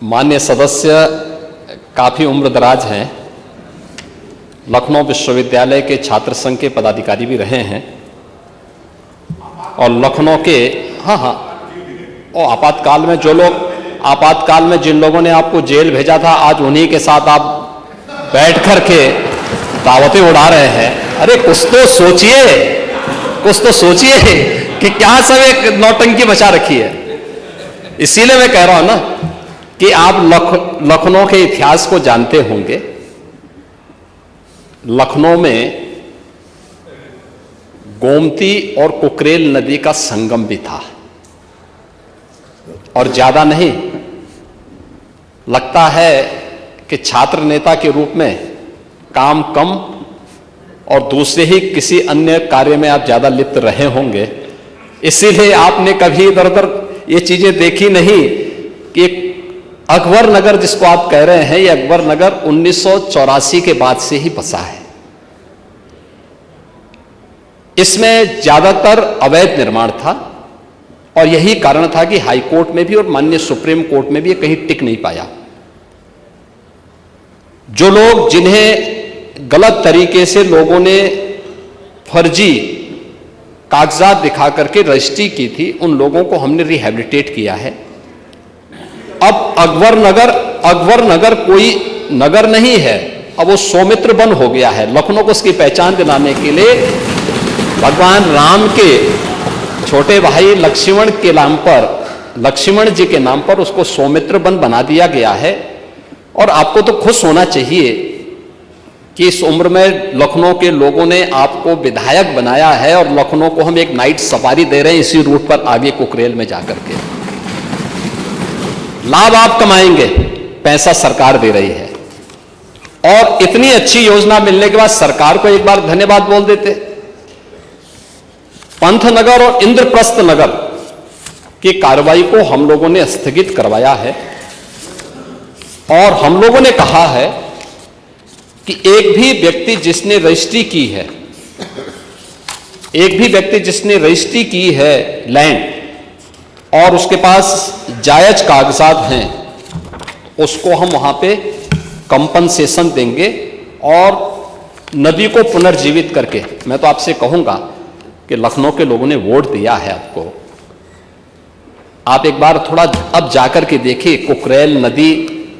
मान्य सदस्य काफ़ी उम्रदराज हैं, लखनऊ विश्वविद्यालय के छात्र संघ के पदाधिकारी भी रहे हैं और लखनऊ के और आपातकाल में जिन लोगों ने आपको जेल भेजा था, आज उन्हीं के साथ आप बैठ कर के दावतें उड़ा रहे हैं। अरे कुछ तो सोचिए कि क्या सब एक नौटंकी मचा रखी है। इसीलिए मैं कह रहा हूं ना कि आप लखनऊ के इतिहास को जानते होंगे। लखनऊ में गोमती और कुकरेल नदी का संगम भी था और ज्यादा नहीं, लगता है कि छात्र नेता के रूप में काम कम और दूसरे ही किसी अन्य कार्य में आप ज्यादा लिप्त रहे होंगे, इसीलिए आपने कभी इधर उधर ये चीजें देखी नहीं कि अकबर नगर जिसको आप कह रहे हैं, ये अकबर नगर 1984 के बाद से ही बसा है। इसमें ज्यादातर अवैध निर्माण था और यही कारण था कि हाई कोर्ट में भी और माननीय सुप्रीम कोर्ट में भी ये कहीं टिक नहीं पाया। जो लोग जिन्हें गलत तरीके से लोगों ने फर्जी कागजात दिखा करके रजिस्ट्री की थी, उन लोगों को हमने रिहैबिलिटेट किया है। अब अकबर नगर कोई नगर नहीं है, अब वो सौमित्र वन हो गया है। लखनऊ को उसकी पहचान दिलाने के लिए भगवान राम के छोटे भाई लक्ष्मण जी के नाम पर उसको सौमित्र वन बना दिया गया है। और आपको तो खुश होना चाहिए कि इस उम्र में लखनऊ के लोगों ने आपको विधायक बनाया है और लखनऊ को हम एक नाइट सफारी दे रहे हैं इसी रूट पर आगे कुकरेल में जाकर के। लाभ आप कमाएंगे, पैसा सरकार दे रही है। और इतनी अच्छी योजना मिलने के बाद सरकार को एक बार धन्यवाद बोल देते। पंथनगर और इंद्रप्रस्थ नगर की कार्रवाई को हम लोगों ने स्थगित करवाया है और हम लोगों ने कहा है कि एक भी व्यक्ति जिसने रजिस्ट्री की है लैंड और उसके पास जायज कागजात हैं, उसको हम वहां पे कंपनसेशन देंगे और नदी को पुनर्जीवित करके। मैं तो आपसे कहूंगा कि लखनऊ के लोगों ने वोट दिया है आपको, आप एक बार थोड़ा अब जाकर के देखिए कुकरेल नदी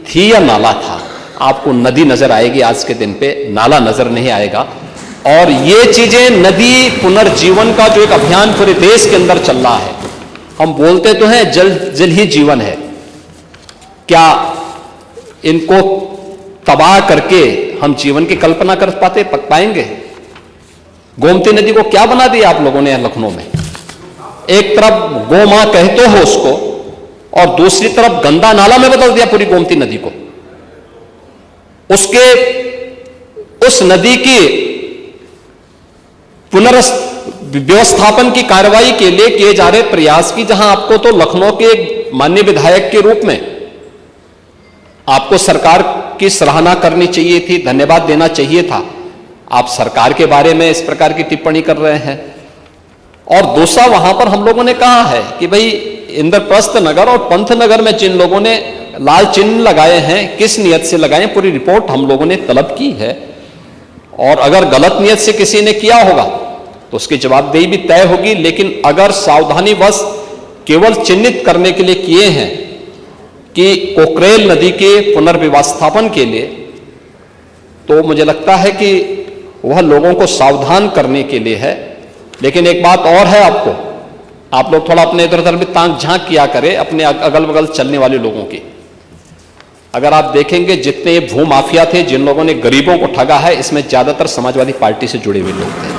थी या नाला था। आपको नदी नजर आएगी, आज के दिन पे नाला नजर नहीं आएगा। और ये चीजें नदी पुनर्जीवन का जो एक अभियान पूरे देश के अंदर चल रहा है, हम बोलते तो हैं जल जल ही जीवन है, क्या इनको तबाह करके हम जीवन की कल्पना कर पाएंगे? गोमती नदी को क्या बना दिया आप लोगों ने लखनऊ में? एक तरफ गो मां कहते हो उसको और दूसरी तरफ गंदा नाला में बदल दिया पूरी गोमती नदी को। उस नदी की पुनर्व्यवस्थापन की कार्रवाई के लिए किए जा रहे प्रयास की, जहां आपको तो लखनऊ के एक माननीय विधायक के रूप में आपको सरकार की सराहना करनी चाहिए थी, धन्यवाद देना चाहिए था। आप सरकार के बारे में इस प्रकार की टिप्पणी कर रहे हैं। और दूसरा, वहां पर हम लोगों ने कहा है कि भाई इंद्रप्रस्थ नगर और पंथनगर में जिन लोगों ने लाल चिन्ह लगाए हैं, किस नियत से लगाए, पूरी रिपोर्ट हम लोगों ने तलब की है। और अगर गलत नियत से किसी ने किया होगा तो उसकी जवाबदेही भी तय होगी। लेकिन अगर सावधानीवश केवल चिन्हित करने के लिए किए हैं कि कुकरेल नदी के पुनर्व्यवस्थापन के लिए, तो मुझे लगता है कि वह लोगों को सावधान करने के लिए है। लेकिन एक बात और है, आप लोग थोड़ा अपने इधर उधर भी ताक झांक किया करें अपने अगल बगल चलने वाले लोगों की। अगर आप देखेंगे जितने भूमाफिया थे, जिन लोगों ने गरीबों को ठगा है, इसमें ज्यादातर समाजवादी पार्टी से जुड़े हुए लोग थे।